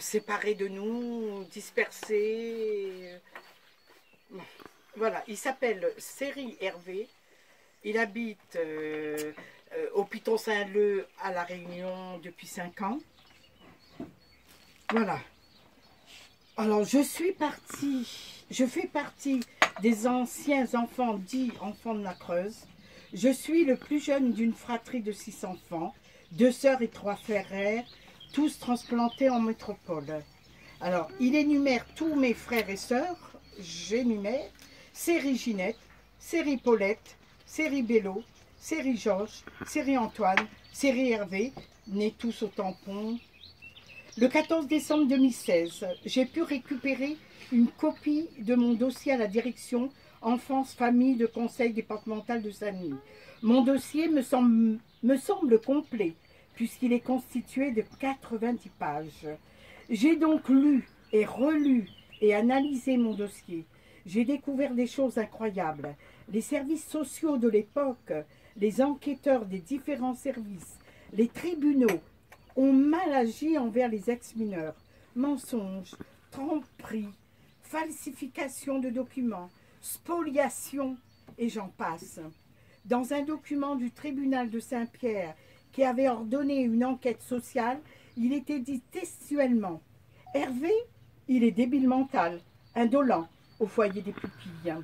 séparés de nous, dispersés. Bon, voilà, il s'appelle Séri Hervé. Il habite au Piton Saint-Leu à La Réunion depuis 5 ans. Voilà. Alors, je fais partie des anciens enfants dits enfants de la Creuse. Je suis le plus jeune d'une fratrie de 6 enfants, 2 sœurs et 3 frères, tous transplantés en métropole. Alors, il énumère tous mes frères et sœurs, j'énumère, Séri Ginette, Séri Paulette, Séri Bello, Séri Georges, Séri Antoine, Séri Hervé, nés tous au tampon. Le 14 décembre 2016, j'ai pu récupérer une copie de mon dossier à la direction Enfance-Famille de Conseil départemental de Saint-Denis. Mon dossier me semble complet, puisqu'il est constitué de 90 pages. J'ai donc lu et relu et analysé mon dossier. J'ai découvert des choses incroyables. Les services sociaux de l'époque, les enquêteurs des différents services, les tribunaux, ont mal agi envers les ex-mineurs. Mensonges, tromperies, falsification de documents, spoliation, et j'en passe. Dans un document du tribunal de Saint-Pierre qui avait ordonné une enquête sociale, il était dit textuellement « Hervé, il est débile mental, indolent, au foyer des pupilles. »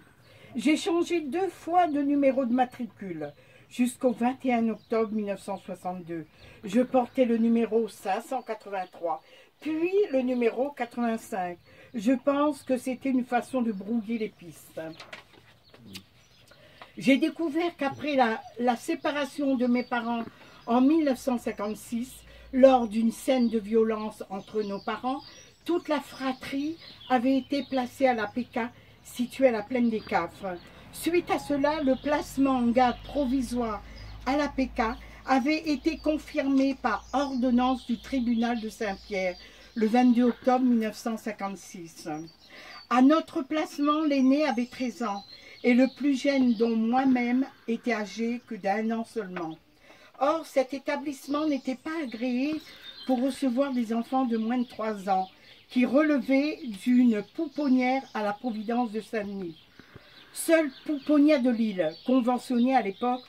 J'ai changé 2 fois de numéro de matricule. Jusqu'au 21 octobre 1962, je portais le numéro 583, puis le numéro 85. Je pense que c'était une façon de brouiller les pistes. J'ai découvert qu'après la séparation de mes parents en 1956, lors d'une scène de violence entre nos parents, toute la fratrie avait été placée à l'APK située à la plaine des Cafres. Suite à cela, le placement en garde provisoire à l'APK avait été confirmé par ordonnance du tribunal de Saint-Pierre le 22 octobre 1956. À notre placement, l'aîné avait 13 ans et le plus jeune, dont moi-même, était âgé que d'1 an seulement. Or, cet établissement n'était pas agréé pour recevoir des enfants de moins de 3 ans qui relevaient d'une pouponnière à la Providence de Saint-Denis. Seule pouponnière de Lille, conventionnée à l'époque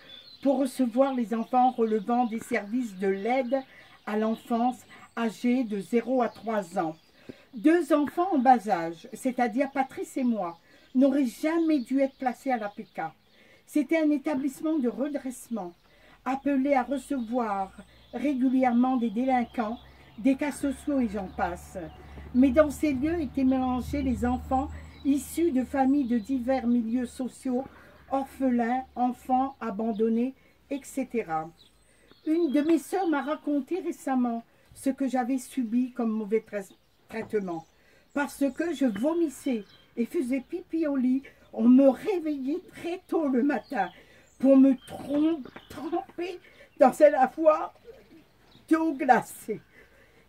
pour recevoir les enfants relevant des services de l'aide à l'enfance âgés de 0 à 3 ans. 2 enfants en bas âge, c'est-à-dire Patrice et moi, n'auraient jamais dû être placés à l'APK. C'était un établissement de redressement, appelé à recevoir régulièrement des délinquants, des cas sociaux et j'en passe. Mais dans ces lieux étaient mélangés les enfants issus de familles de divers milieux sociaux, orphelins, enfants abandonnés, etc. Une de mes sœurs m'a raconté récemment ce que j'avais subi comme mauvais traitement. Parce que je vomissais et faisais pipi au lit, on me réveillait très tôt le matin pour me tremper dans cette lavoir d'eau glacée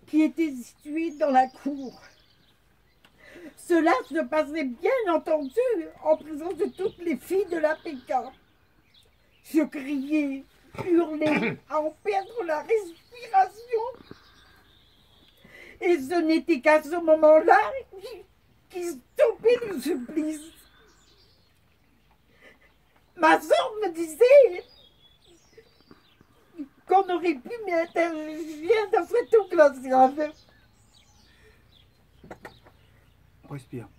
qui était située dans la cour. Cela se passait bien entendu en présence de toutes les filles de l'APK. Je criais, hurlais, à en perdre la respiration. Et ce n'était qu'à ce moment-là qui stoppait le supplice. Ma soeur me disait qu'on aurait pu m'intervenir dans cette eau glaciale. Respire.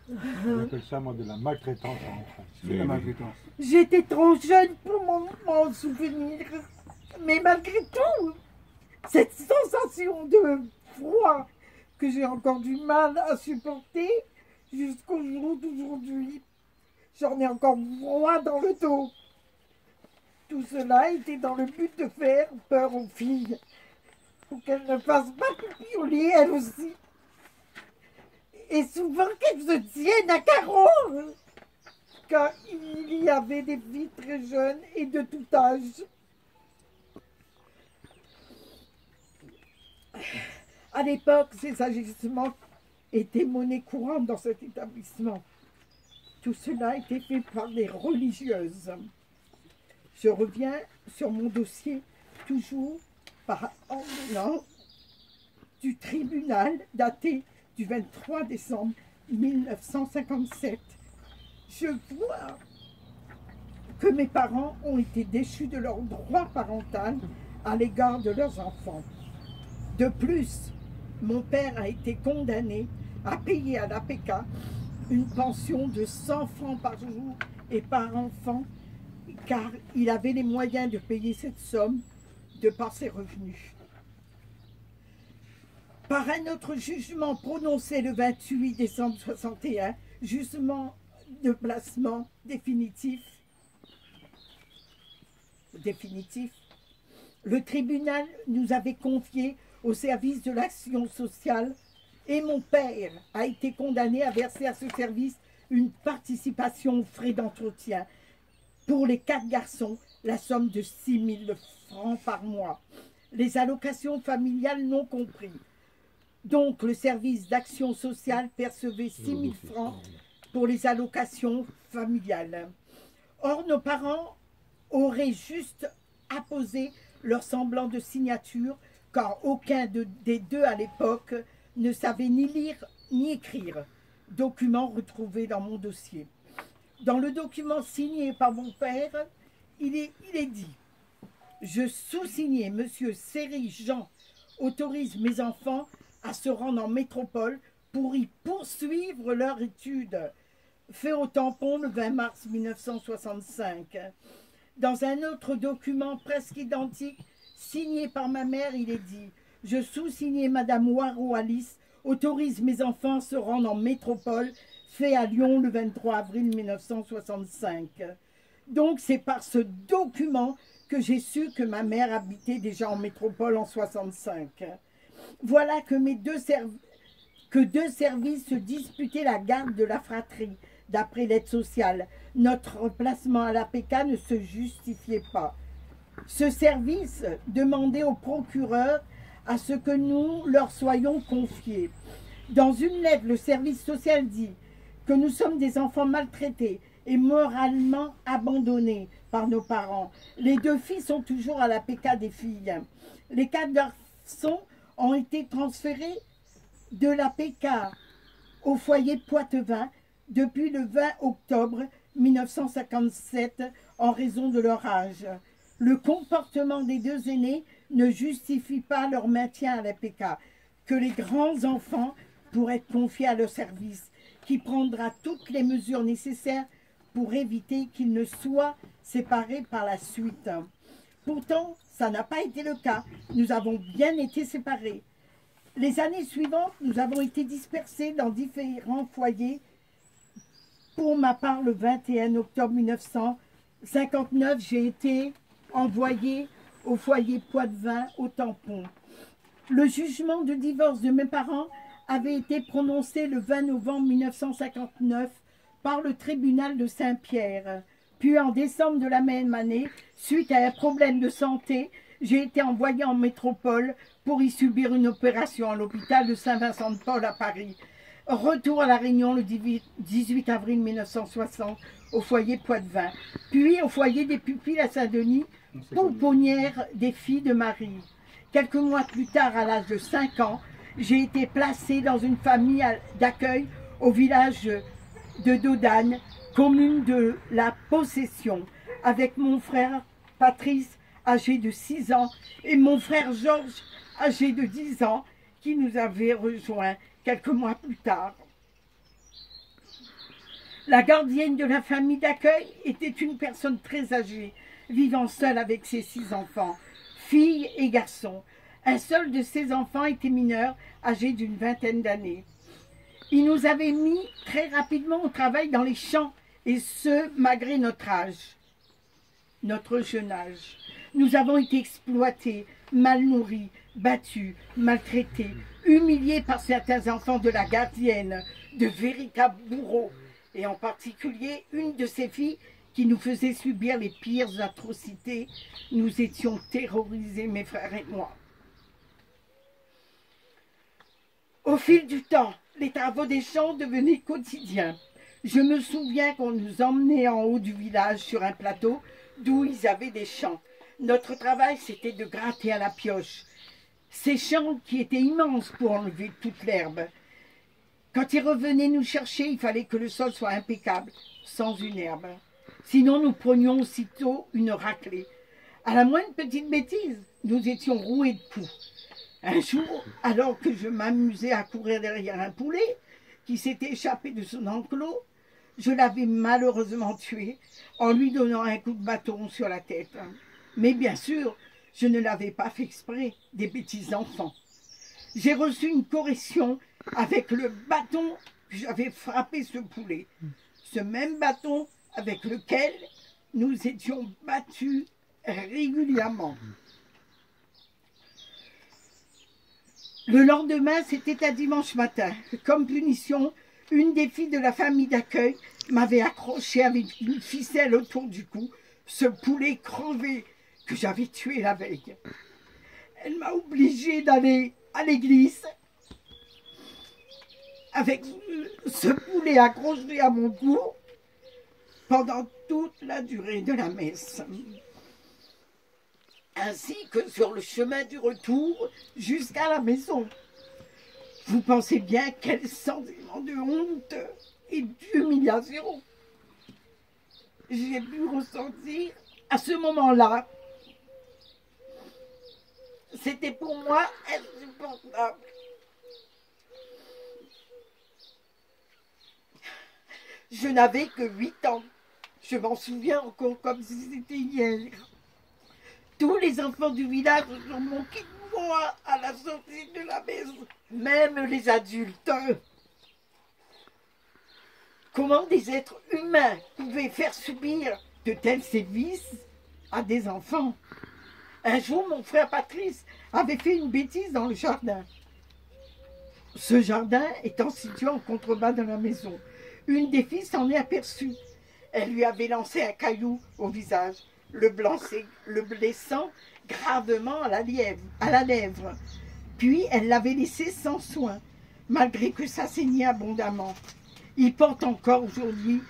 J'appelle ça, moi, de la maltraitance en enfant. C'est de la maltraitance. J'étais trop jeune pour m'en souvenir. Mais malgré tout, cette sensation de froid que j'ai encore du mal à supporter jusqu'au jour d'aujourd'hui, j'en ai encore froid dans le dos. Tout cela était dans le but de faire peur aux filles, pour qu'elles ne fassent pas pipi au lit, elles aussi. Et souvent qu'elles se tiennent à carreau, car il y avait des filles très jeunes et de tout âge. À l'époque, ces agissements étaient monnaie courante dans cet établissement. Tout cela était fait par des religieuses. Je reviens sur mon dossier, toujours par ordonnance du tribunal daté du 23 décembre 1957. Je vois que mes parents ont été déchus de leur droit parental à l'égard de leurs enfants. De plus, mon père a été condamné à payer à l'APK une pension de 100 francs par jour et par enfant, car il avait les moyens de payer cette somme de par ses revenus. Par un autre jugement prononcé le 28 décembre 61, jugement de placement définitif, le tribunal nous avait confié au service de l'action sociale et mon père a été condamné à verser à ce service une participation aux frais d'entretien. Pour les 4 garçons, la somme de 6 000 francs par mois. Les allocations familiales non comprises. Donc, le service d'action sociale percevait 6 000 francs pour les allocations familiales. Or, nos parents auraient juste apposé leur semblant de signature, car aucun des deux à l'époque ne savait ni lire ni écrire. Document retrouvé dans mon dossier. Dans le document signé par mon père, il est dit « Je sous-signais, monsieur Séry Jean, autorise mes enfants à se rendre en métropole pour y poursuivre leur étude. » Fait au tampon le 20 mars 1965. Dans un autre document presque identique, signé par ma mère, il est dit « Je sous-signais madame Waro Alice, autorise mes enfants à se rendre en métropole, fait à Lyon le 23 avril 1965. » Donc c'est par ce document que j'ai su que ma mère habitait déjà en métropole en 65. Voilà que deux services se disputaient la garde de la fratrie. D'après l'aide sociale, notre placement à l'APK ne se justifiait pas. Ce service demandait au procureur à ce que nous leur soyons confiés. Dans une lettre, le service social dit que nous sommes des enfants maltraités et moralement abandonnés par nos parents. Les 2 filles sont toujours à l'APK des filles. Les 4 garçons ont été transférés de l'APK au foyer Poitevin depuis le 20 octobre 1957 en raison de leur âge. Le comportement des 2 aînés ne justifie pas leur maintien à l'APK, que les grands enfants pourraient être confiés à leur service, qui prendra toutes les mesures nécessaires pour éviter qu'ils ne soient séparés par la suite. Pourtant, ça n'a pas été le cas. Nous avons bien été séparés. Les années suivantes, nous avons été dispersés dans différents foyers. Pour ma part, le 21 octobre 1959, j'ai été envoyée au foyer Poitevin au tampon. Le jugement de divorce de mes parents avait été prononcé le 20 novembre 1959 par le tribunal de Saint-Pierre. Puis en décembre de la même année, suite à un problème de santé, j'ai été envoyée en métropole pour y subir une opération à l'hôpital de Saint-Vincent-de-Paul à Paris. Retour à La Réunion le 18 avril 1960 au foyer Poitevin, puis au foyer des pupilles à Saint-Denis, pouponnière des filles de Marie. Quelques mois plus tard, à l'âge de 5 ans, j'ai été placée dans une famille d'accueil au village de Dodane, commune de la Possession, avec mon frère Patrice, âgé de 6 ans, et mon frère Georges, âgé de 10 ans, qui nous avait rejoints quelques mois plus tard. La gardienne de la famille d'accueil était une personne très âgée, vivant seule avec ses 6 enfants, filles et garçons. Un seul de ses enfants était mineur, âgé d'une vingtaine d'années. Il nous avait mis très rapidement au travail dans les champs, et ce, malgré notre âge, notre jeune âge. Nous avons été exploités, mal nourris, battus, maltraités, humiliés par certains enfants de la gardienne, de véritables bourreaux, et en particulier une de ses filles qui nous faisait subir les pires atrocités. Nous étions terrorisés, mes frères et moi. Au fil du temps, les travaux des champs devenaient quotidiens. Je me souviens qu'on nous emmenait en haut du village sur un plateau d'où ils avaient des champs. Notre travail, c'était de gratter à la pioche. Ces champs qui étaient immenses pour enlever toute l'herbe. Quand ils revenaient nous chercher, il fallait que le sol soit impeccable, sans une herbe. Sinon, nous prenions aussitôt une raclée. À la moindre petite bêtise, nous étions roués de coups. Un jour, alors que je m'amusais à courir derrière un poulet qui s'était échappé de son enclos, je l'avais malheureusement tué en lui donnant un coup de bâton sur la tête. Mais bien sûr, je ne l'avais pas fait exprès, des bêtises d'enfant. J'ai reçu une correction avec le bâton que j'avais frappé ce poulet. Ce même bâton avec lequel nous étions battus régulièrement. Le lendemain, c'était un dimanche matin. Comme punition, une des filles de la famille d'accueil m'avait accroché avec une ficelle autour du cou ce poulet crevé que j'avais tué la veille. Elle m'a obligé d'aller à l'église avec ce poulet accroché à mon cou pendant toute la durée de la messe, ainsi que sur le chemin du retour jusqu'à la maison. Vous pensez bien quel sentiment de honte et d'humiliation j'ai pu ressentir à ce moment-là. C'était pour moi insupportable. Je n'avais que 8 ans. Je m'en souviens encore comme si c'était hier. Tous les enfants du village se sont moqués de moi à la sortie de la maison. Même les adultes. Comment des êtres humains pouvaient faire subir de tels sévices à des enfants? Un jour, mon frère Patrice avait fait une bêtise dans le jardin. Ce jardin étant situé en contrebas de la maison. Une des filles s'en est aperçue. Elle lui avait lancé un caillou au visage, le blessant gravement à la lèvre. Puis elle l'avait laissé sans soin, malgré que ça saignait abondamment. Il porte encore aujourd'hui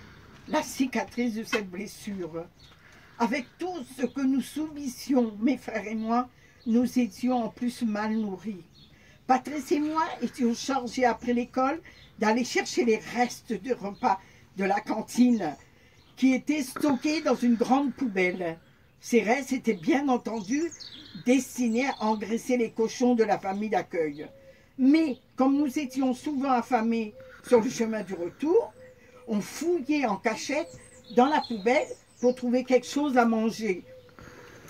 la cicatrice de cette blessure. Avec tout ce que nous subissions, mes frères et moi, nous étions en plus mal nourris. Patrice et moi étions chargés après l'école d'aller chercher les restes de repas de la cantine qui étaient stockés dans une grande poubelle. Ces restes étaient bien entendu destinés à engraisser les cochons de la famille d'accueil. Mais comme nous étions souvent affamés sur le chemin du retour, on fouillait en cachette dans la poubelle pour trouver quelque chose à manger.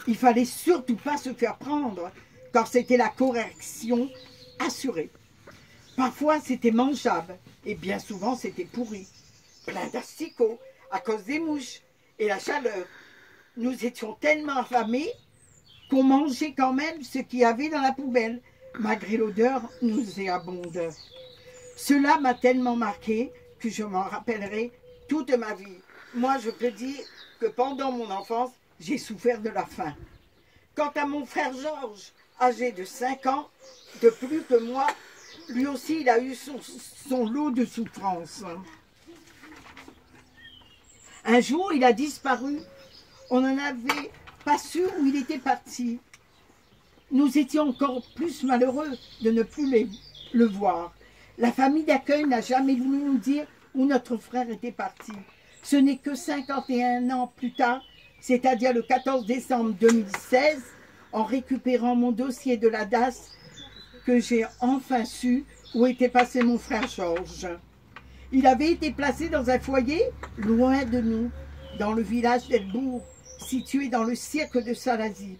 Il fallait surtout pas se faire prendre, car c'était la correction assurée. Parfois c'était mangeable, et bien souvent c'était pourri, plein d'asticots, à cause des mouches et la chaleur. Nous étions tellement affamés qu'on mangeait quand même ce qu'il y avait dans la poubelle, malgré l'odeur nauséabonde. Cela m'a tellement marqué que je m'en rappellerai toute ma vie. Moi, je peux dire que pendant mon enfance, j'ai souffert de la faim. Quant à mon frère Georges, âgé de 5 ans, de plus que moi, lui aussi, il a eu son lot de souffrances. Un jour, il a disparu. On n'en avait pas su où il était parti. Nous étions encore plus malheureux de ne plus le voir. La famille d'accueil n'a jamais voulu nous dire où notre frère était parti. Ce n'est que 51 ans plus tard, c'est-à-dire le 14 décembre 2016, en récupérant mon dossier de la DAS, que j'ai enfin su où était passé mon frère Georges. Il avait été placé dans un foyer loin de nous, dans le village d'Elbourg, situé dans le cirque de Salazie.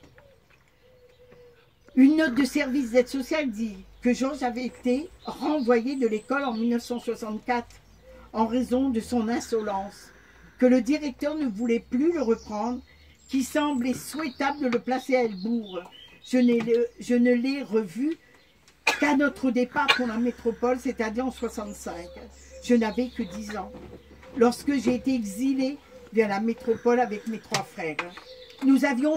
Une note de service d'aide sociale dit que Georges avait été renvoyé de l'école en 1964 en raison de son insolence, que le directeur ne voulait plus le reprendre, qu'il semblait souhaitable de le placer à Elbourg. Je ne l'ai revu qu'à notre départ pour la métropole, c'est-à-dire en 1965. Je n'avais que 10 ans. Lorsque j'ai été exilée vers la métropole avec mes 3 frères, nous avons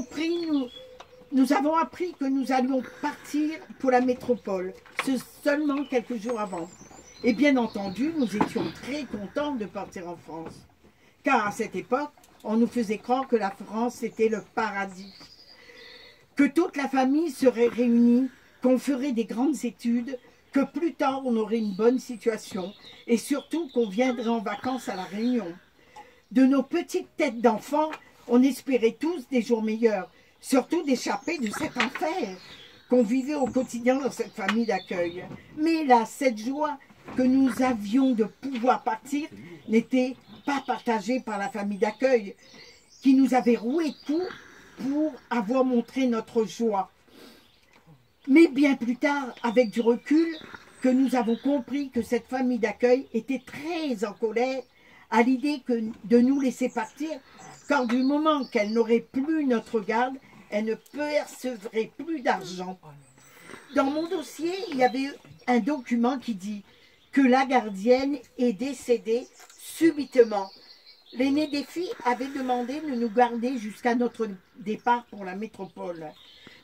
appris que nous allions partir pour la métropole, seulement quelques jours avant. Et bien entendu, nous étions très contents de partir en France. Car à cette époque, on nous faisait croire que la France était le paradis. Que toute la famille serait réunie qu'on ferait des grandes études, que plus tard on aurait une bonne situation et surtout qu'on viendrait en vacances à La Réunion. De nos petites têtes d'enfants, on espérait tous des jours meilleurs, surtout d'échapper de cet enfer qu'on vivait au quotidien dans cette famille d'accueil. Mais là, cette joie que nous avions de pouvoir partir n'était pas partagée par la famille d'accueil, qui nous avait roué de coups pour avoir montré notre joie. Mais bien plus tard, avec du recul, que nous avons compris que cette famille d'accueil était très en colère à l'idée de nous laisser partir, car du moment qu'elle n'aurait plus notre garde, elle ne percevrait plus d'argent. Dans mon dossier, il y avait un document qui dit que la gardienne est décédée subitement. L'aîné des filles avait demandé de nous garder jusqu'à notre départ pour la métropole.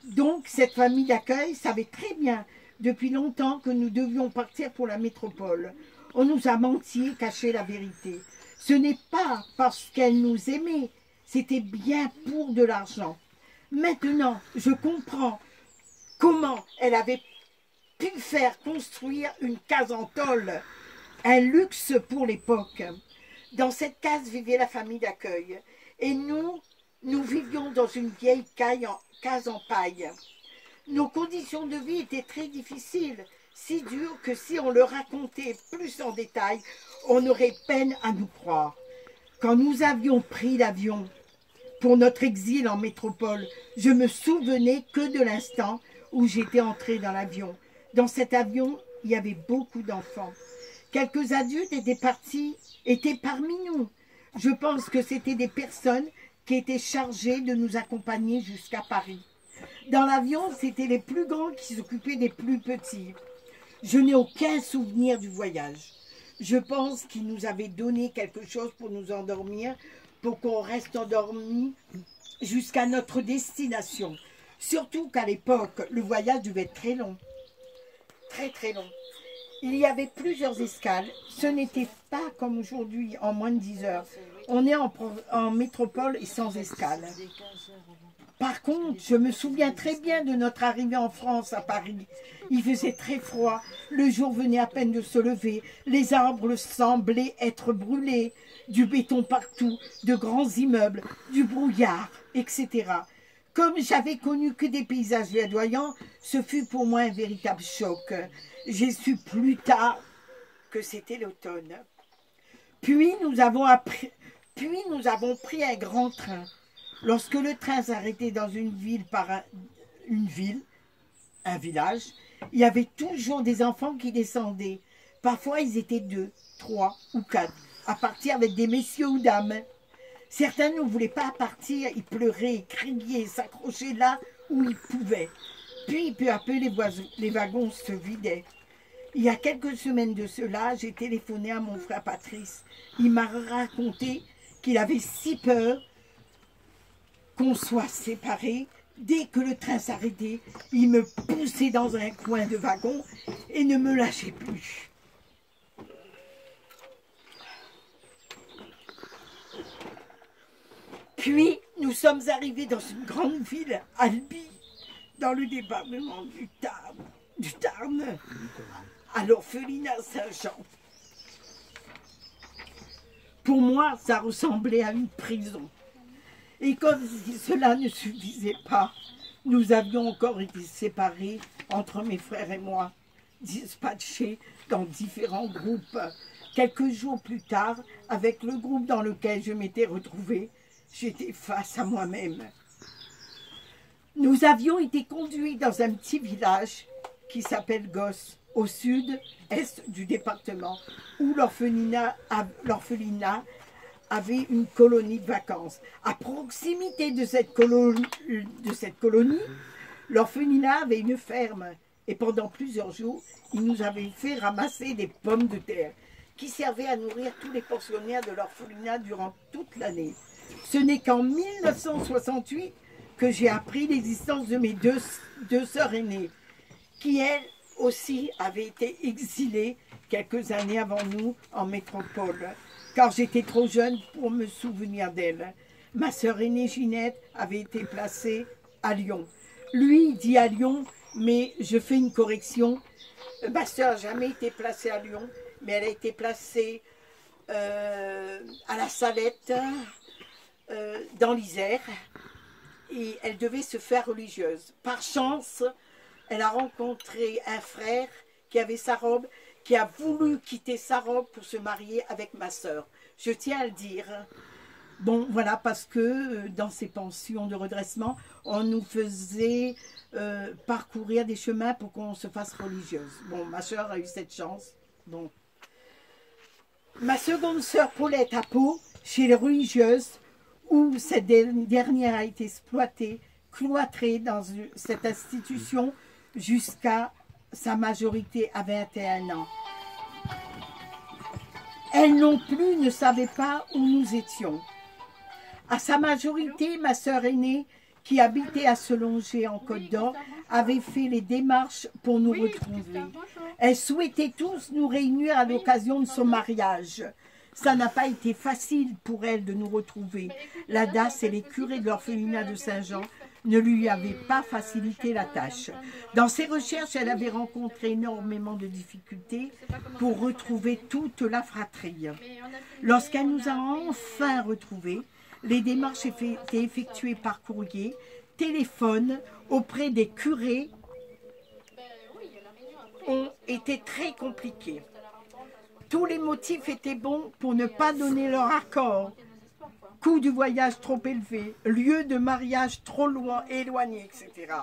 Donc, cette famille d'accueil savait très bien depuis longtemps que nous devions partir pour la métropole. On nous a menti et caché la vérité. Ce n'est pas parce qu'elle nous aimait, c'était bien pour de l'argent. Maintenant, je comprends comment elle avait pu faire construire une case en tôle, un luxe pour l'époque. Dans cette case vivait la famille d'accueil et nous vivions dans une vieille case en paille. Nos conditions de vie étaient très difficiles, si dures que si on le racontait plus en détail, on aurait peine à nous croire. Quand nous avions pris l'avion pour notre exil en métropole, je me souvenais que de l'instant où j'étais entrée dans l'avion. Dans cet avion, il y avait beaucoup d'enfants. Quelques adultes étaient parmi nous. Je pense que c'était des personnes qui étaient chargées de nous accompagner jusqu'à Paris. Dans l'avion, c'était les plus grands qui s'occupaient des plus petits. Je n'ai aucun souvenir du voyage. Je pense qu'ils nous avaient donné quelque chose pour nous endormir, pour qu'on reste endormi jusqu'à notre destination. Surtout qu'à l'époque, le voyage devait être très long. Très très long. Il y avait plusieurs escales. Ce n'était pas comme aujourd'hui, en moins de 10 heures. On est en métropole et sans escale. Par contre, je me souviens très bien de notre arrivée en France, à Paris. Il faisait très froid, le jour venait à peine de se lever, les arbres semblaient être brûlés, du béton partout, de grands immeubles, du brouillard, etc. Comme j'avais connu que des paysages verdoyants, ce fut pour moi un véritable choc. J'ai su plus tard que c'était l'automne. Puis nous avons pris un grand train. Lorsque le train s'arrêtait dans une ville un village, il y avait toujours des enfants qui descendaient. Parfois, ils étaient 2, 3 ou 4, à partir avec des messieurs ou dames. Certains ne voulaient pas partir, ils pleuraient, criaient, s'accrochaient là où ils pouvaient. Puis, peu à peu, les wagons se vidaient. Il y a quelques semaines de cela, j'ai téléphoné à mon frère Patrice. Il m'a raconté qu'il avait si peur qu'on soit séparés. Dès que le train s'arrêtait, il me poussait dans un coin de wagon et ne me lâchait plus. Puis, nous sommes arrivés dans une grande ville, Albi, dans le département du Tarn, à l'orphelinat Saint-Jean. Pour moi, ça ressemblait à une prison. Et comme si cela ne suffisait pas, nous avions encore été séparés entre mes frères et moi, dispatchés dans différents groupes. Quelques jours plus tard, avec le groupe dans lequel je m'étais retrouvée, j'étais face à moi-même. Nous avions été conduits dans un petit village qui s'appelle Gosse, au sud-est du département, où l'orphelinat avait une colonie de vacances. À proximité de cette colonie, l'orphelinat avait une ferme. Et pendant plusieurs jours, ils nous avaient fait ramasser des pommes de terre qui servaient à nourrir tous les pensionnaires de l'orphelinat durant toute l'année. Ce n'est qu'en 1968 que j'ai appris l'existence de mes deux sœurs aînées, qui elles aussi avaient été exilées quelques années avant nous en métropole, car j'étais trop jeune pour me souvenir d'elles. Ma sœur aînée Ginette avait été placée à Lyon. Lui dit à Lyon Mais je fais une correction. Ma sœur n'a jamais été placée à Lyon, mais elle a été placée à la Salette, dans l'Isère, et elle devait se faire religieuse. Par chance, elle a rencontré un frère qui avait sa robe, qui a voulu quitter sa robe pour se marier avec ma sœur. Je tiens à le dire. Bon, voilà, parce que dans ces pensions de redressement, on nous faisait parcourir des chemins pour qu'on se fasse religieuse. Bon, ma sœur a eu cette chance. Bon. Ma seconde sœur Paulette à Pau, chez les religieuses, où cette dernière a été exploitée, cloîtrée dans cette institution jusqu'à sa majorité à 21 ans. Elle non plus ne savait pas où nous étions. À sa majorité, ma sœur aînée, qui habitait à Selongé en Côte d'Or, avait fait les démarches pour nous retrouver. Elle souhaitait tous nous réunir à l'occasion de son mariage. Ça n'a pas été facile pour elle de nous retrouver. La DAS et les curés de l'orphelinat de Saint-Jean ne lui avaient pas facilité la tâche. Dans ses recherches, elle avait rencontré énormément de difficultés pour retrouver toute la fratrie. Lorsqu'elle nous a enfin retrouvés, les démarches étaient effectuées par courrier, téléphone, auprès des curés, ont été très compliquées. Tous les motifs étaient bons pour ne pas donner leur accord. Coût du voyage trop élevé, lieu de mariage trop loin, éloigné, etc.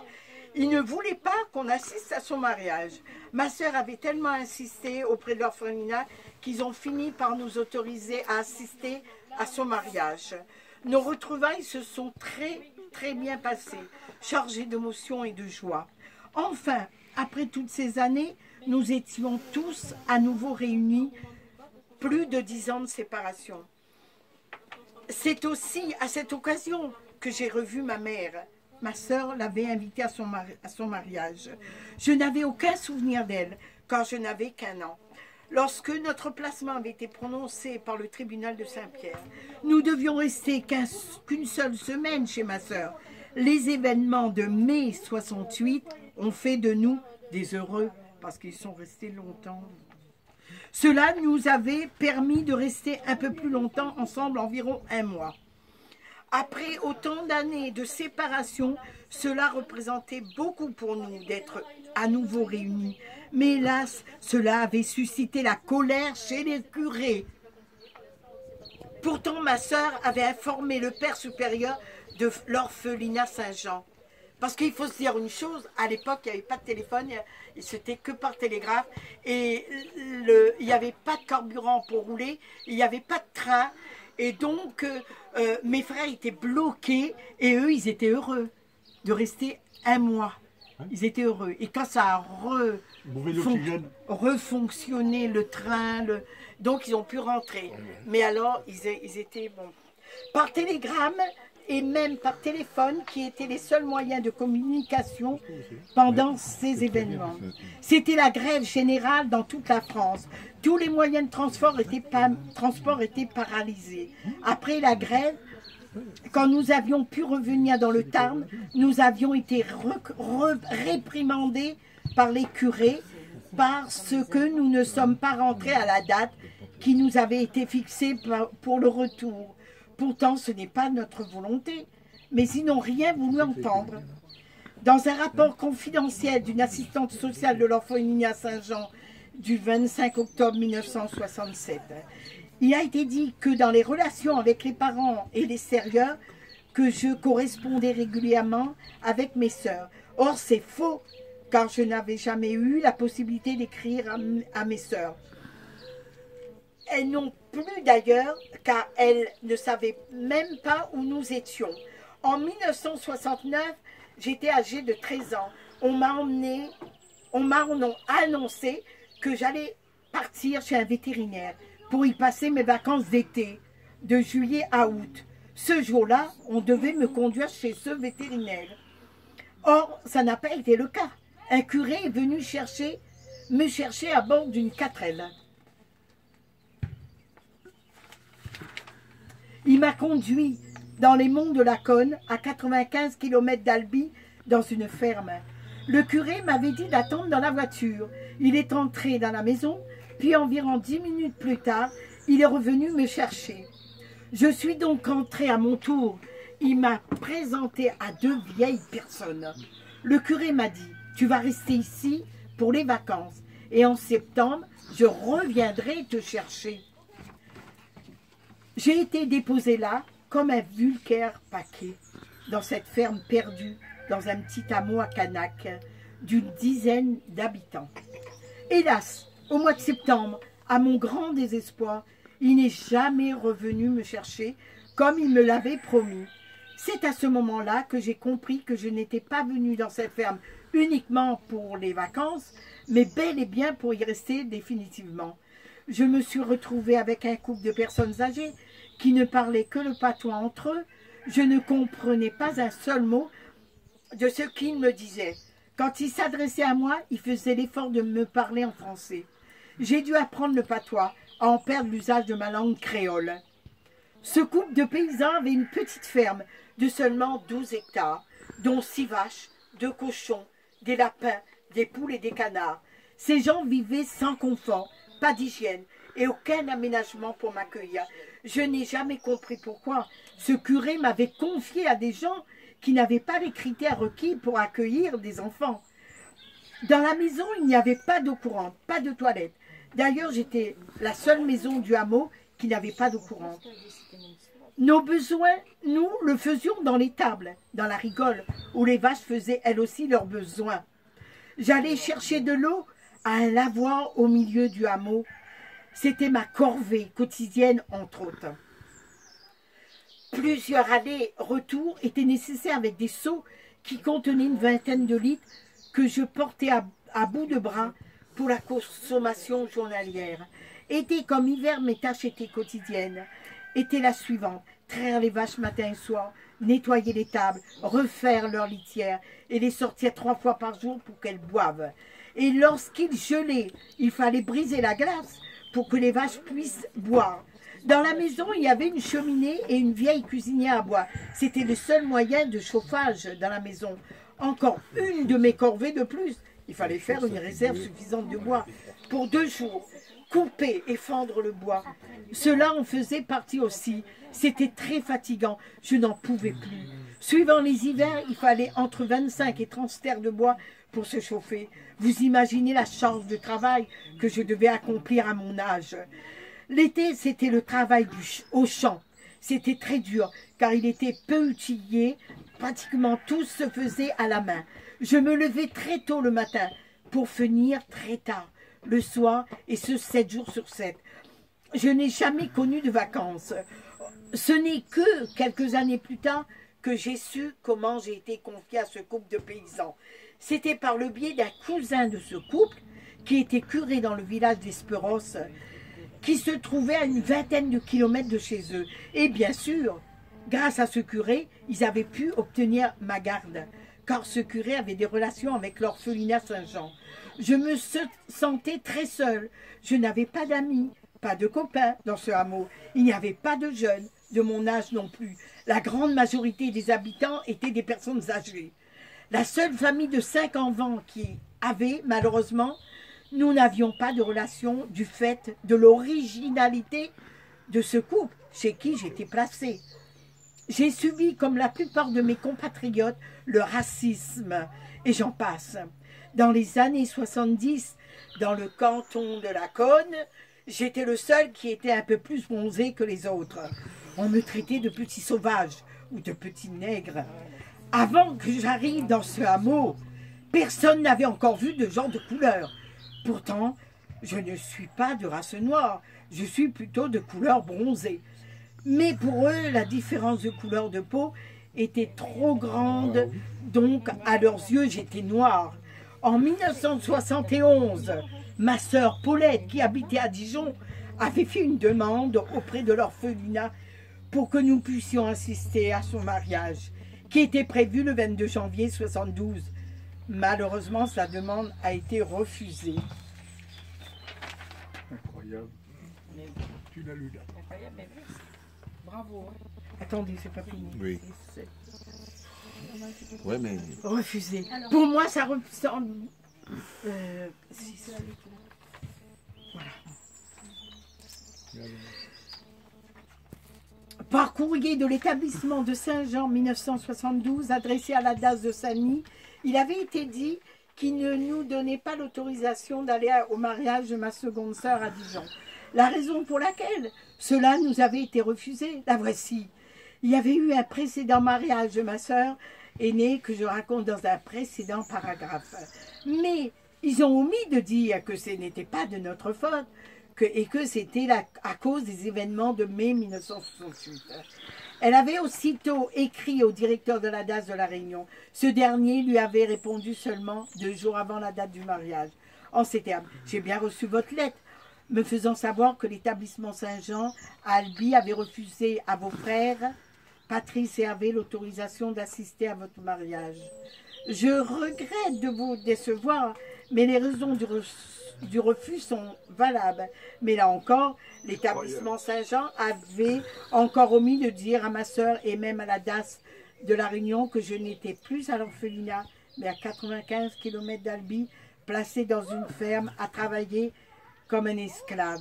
Ils ne voulaient pas qu'on assiste à son mariage. Ma sœur avait tellement insisté auprès de l'orphelinat qu'ils ont fini par nous autoriser à assister à son mariage. Nos retrouvailles se sont très bien passées, chargées d'émotion et de joie. Enfin, après toutes ces années, nous étions tous à nouveau réunis, plus de 10 ans de séparation. C'est aussi à cette occasion que j'ai revu ma mère. Ma sœur l'avait invitée à son mariage. Je n'avais aucun souvenir d'elle, car je n'avais qu'1 an. Lorsque notre placement avait été prononcé par le tribunal de Saint-Pierre, nous devions rester qu'une seule semaine chez ma sœur. Les événements de mai 68 ont fait de nous des heureux, parce qu'ils sont restés longtemps. Cela nous avait permis de rester un peu plus longtemps ensemble, environ 1 mois. Après autant d'années de séparation, cela représentait beaucoup pour nous d'être à nouveau réunis. Mais hélas, cela avait suscité la colère chez les curés. Pourtant, ma sœur avait informé le père supérieur de l'orphelinat Saint-Jean. Parce qu'il faut se dire une chose, à l'époque, il n'y avait pas de téléphone, c'était que par télégraphe, et il n'y avait pas de carburant pour rouler, il n'y avait pas de train, et donc mes frères étaient bloqués, et eux, ils étaient heureux de rester 1 mois. Ils étaient heureux. Et quand ça a refonctionné le train, donc ils ont pu rentrer. Mais alors, ils étaient bons. Par télégramme, et même par téléphone, qui étaient les seuls moyens de communication pendant ces événements. C'était la grève générale dans toute la France. Tous les moyens de transport étaient paralysés. Après la grève, quand nous avions pu revenir dans le Tarn, nous avions été réprimandés par les curés parce que nous ne sommes pas rentrés à la date qui nous avait été fixée pour le retour. Pourtant, ce n'est pas notre volonté, mais ils n'ont rien voulu entendre. Dans un rapport confidentiel d'une assistante sociale de l'orphelinat Saint-Jean du 25 octobre 1967, il a été dit que dans les relations avec les parents et l'extérieur, que je correspondais régulièrement avec mes sœurs. Or, c'est faux, car je n'avais jamais eu la possibilité d'écrire à mes sœurs. Elles n'ont plus d'ailleurs, car elles ne savaient même pas où nous étions. En 1969, j'étais âgée de 13 ans. On m'a annoncé que j'allais partir chez un vétérinaire pour y passer mes vacances d'été, de juillet à août. Ce jour-là, on devait me conduire chez ce vétérinaire. Or, ça n'a pas été le cas. Un curé est venu me chercher à bord d'une 4L. Il m'a conduit dans les monts de la Conne, à 95 km d'Albi, dans une ferme. Le curé m'avait dit d'attendre dans la voiture. Il est entré dans la maison, puis environ 10 minutes plus tard, il est revenu me chercher. Je suis donc entrée à mon tour. Il m'a présenté à 2 vieilles personnes. Le curé m'a dit, tu vas rester ici pour les vacances et en septembre, je reviendrai te chercher. J'ai été déposée là comme un vulgaire paquet dans cette ferme perdue dans un petit hameau à Canac d'une dizaine d'habitants. Hélas, au mois de septembre, à mon grand désespoir, il n'est jamais revenu me chercher comme il me l'avait promis. C'est à ce moment-là que j'ai compris que je n'étais pas venue dans cette ferme uniquement pour les vacances, mais bel et bien pour y rester définitivement. Je me suis retrouvée avec un couple de personnes âgées qui ne parlaient que le patois entre eux. Je ne comprenais pas un seul mot de ce qu'ils me disaient. Quand ils s'adressaient à moi, ils faisaient l'effort de me parler en français. J'ai dû apprendre le patois, à en perdre l'usage de ma langue créole. Ce couple de paysans avait une petite ferme de seulement 12 hectares, dont 6 vaches, 2 cochons, des lapins, des poules et des canards. Ces gens vivaient sans confort, pas d'hygiène et aucun aménagement pour m'accueillir. Je n'ai jamais compris pourquoi ce curé m'avait confié à des gens qui n'avaient pas les critères requis pour accueillir des enfants. Dans la maison, il n'y avait pas d'eau courante, pas de toilette. D'ailleurs, j'étais la seule maison du hameau qui n'avait pas d'eau courante. Nos besoins, nous, le faisions dans l'étable, dans la rigole, où les vaches faisaient elles aussi leurs besoins. J'allais chercher de l'eau à un lavoir au milieu du hameau. C'était ma corvée quotidienne, entre autres. Plusieurs allers-retours étaient nécessaires avec des seaux qui contenaient une vingtaine de litres que je portais à bout de bras pour la consommation journalière. Été comme hiver, mes tâches étaient quotidiennes. Était la suivante: traire les vaches matin et soir, nettoyer les tables, refaire leur litière et les sortir 3 fois par jour pour qu'elles boivent. Et lorsqu'il gelait, il fallait briser la glace pour que les vaches puissent boire. Dans la maison, il y avait une cheminée et une vieille cuisinière à bois. C'était le seul moyen de chauffage dans la maison. Encore une de mes corvées de plus. Il fallait faire une réserve suffisante de bois pour 2 jours. Couper et fendre le bois. Cela en faisait partie aussi. C'était très fatigant. Je n'en pouvais plus. Suivant les hivers, il fallait entre 25 et 30 stères de bois pour se chauffer. Vous imaginez la charge de travail que je devais accomplir à mon âge. L'été, c'était le travail au champ. C'était très dur, car il était peu outillé. Pratiquement tout se faisait à la main. Je me levais très tôt le matin pour finir très tard le soir, et ce 7 jours sur 7. Je n'ai jamais connu de vacances. Ce n'est que quelques années plus tard que j'ai su comment j'ai été confiée à ce couple de paysans. C'était par le biais d'un cousin de ce couple, qui était curé dans le village d'Esperos, qui se trouvait à une vingtaine de kilomètres de chez eux. Et bien sûr, grâce à ce curé, ils avaient pu obtenir ma garde, car ce curé avait des relations avec l'orphelinat Saint-Jean. Je me sentais très seule. Je n'avais pas d'amis, pas de copains dans ce hameau. Il n'y avait pas de jeunes, de mon âge non plus. La grande majorité des habitants étaient des personnes âgées. La seule famille de 5 enfants qui avait, malheureusement, nous n'avions pas de relation du fait de l'originalité de ce couple chez qui j'étais placée. J'ai subi, comme la plupart de mes compatriotes, le racisme, et j'en passe. Dans les années 70, dans le canton de la Cône, j'étais le seul qui était un peu plus bronzé que les autres. On me traitait de petit sauvage ou de petit nègre. Avant que j'arrive dans ce hameau, personne n'avait encore vu de gens de couleur. Pourtant, je ne suis pas de race noire, je suis plutôt de couleur bronzée. Mais pour eux, la différence de couleur de peau était trop grande, donc à leurs yeux, j'étais noire. En 1971, ma sœur Paulette, qui habitait à Dijon, avait fait une demande auprès de l'orphelinat pour que nous puissions assister à son mariage, qui était prévu le 22 janvier 1972. Malheureusement, sa demande a été refusée. Incroyable. Tu l'as lu là. Bravo. Attendez, c'est pas fini. Oui. Ouais, mais... Refusé. Pour moi, ça ressemble... Voilà. Par courrier de l'établissement de Saint-Jean 1972, adressé à la DAS de Samy, il avait été dit qu'il ne nous donnait pas l'autorisation d'aller au mariage de ma seconde sœur à Dijon. La raison pour laquelle cela nous avait été refusé, la voici. Il y avait eu un précédent mariage de ma sœur aînée que je raconte dans un précédent paragraphe. Mais ils ont omis de dire que ce n'était pas de notre faute et que c'était à cause des événements de mai 1968. Elle avait aussitôt écrit au directeur de la DAS de La Réunion. Ce dernier lui avait répondu seulement 2 jours avant la date du mariage. En ces termes, j'ai bien reçu votre lettre, me faisant savoir que l'établissement Saint-Jean à Albi avait refusé à vos frères, Patrice et Hervé, l'autorisation d'assister à votre mariage. Je regrette de vous décevoir, mais les raisons du refus sont valables. Mais là encore, l'établissement Saint-Jean avait encore omis de dire à ma sœur et même à la DAS de La Réunion que je n'étais plus à l'orphelinat, mais à 95 km d'Albi, placée dans une ferme à travailler comme un esclave.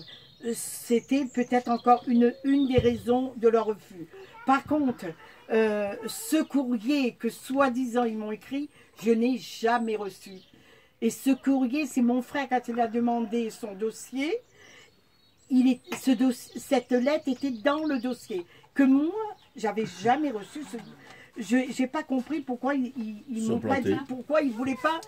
C'était peut-être encore une des raisons de leur refus. Par contre, ce courrier que soi-disant ils m'ont écrit, je n'ai jamais reçu. Et ce courrier, c'est mon frère quand il a demandé son dossier, cette lettre était dans le dossier. Que moi, j'avais jamais reçu. Je n'ai pas compris pourquoi ils m'ont pas dit, pourquoi ils ne voulaient pas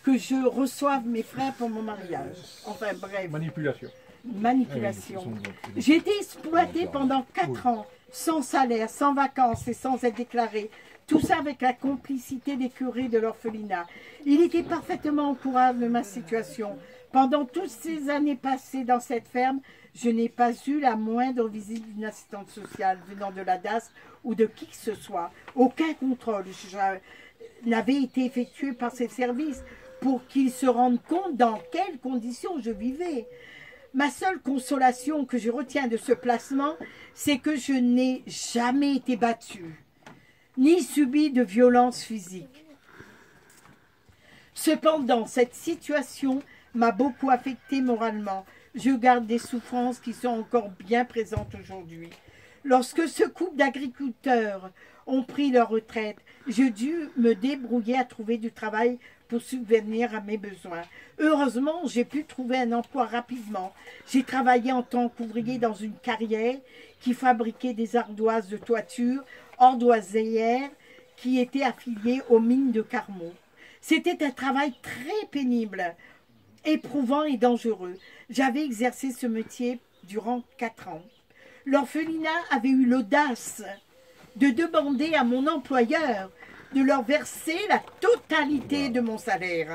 que je reçoive mes frères pour mon mariage. Enfin bref. Manipulation. Manipulation. J'ai été exploitée pendant 4 ans, sans salaire, sans vacances et sans être déclarée. Tout ça avec la complicité des curés de l'orphelinat. Il était parfaitement au courant de ma situation. Pendant toutes ces années passées dans cette ferme, je n'ai pas eu la moindre visite d'une assistante sociale venant de la DAS ou de qui que ce soit. Aucun contrôle n'avait été effectué par ces services pour qu'ils se rendent compte dans quelles conditions je vivais. Ma seule consolation que je retiens de ce placement, c'est que je n'ai jamais été battue, ni subi de violence physique. Cependant, cette situation m'a beaucoup affectée moralement. Je garde des souffrances qui sont encore bien présentes aujourd'hui. Lorsque ce couple d'agriculteurs ont pris leur retraite, j'ai dû me débrouiller à trouver du travail pour subvenir à mes besoins. Heureusement, j'ai pu trouver un emploi rapidement. J'ai travaillé en tant qu'ouvrier dans une carrière qui fabriquait des ardoises de toiture, ardoisières, qui étaient affiliées aux mines de Carmaux. C'était un travail très pénible, éprouvant et dangereux. J'avais exercé ce métier durant 4 ans. L'orphelinat avait eu l'audace de demander à mon employeur de leur verser la totalité de mon salaire.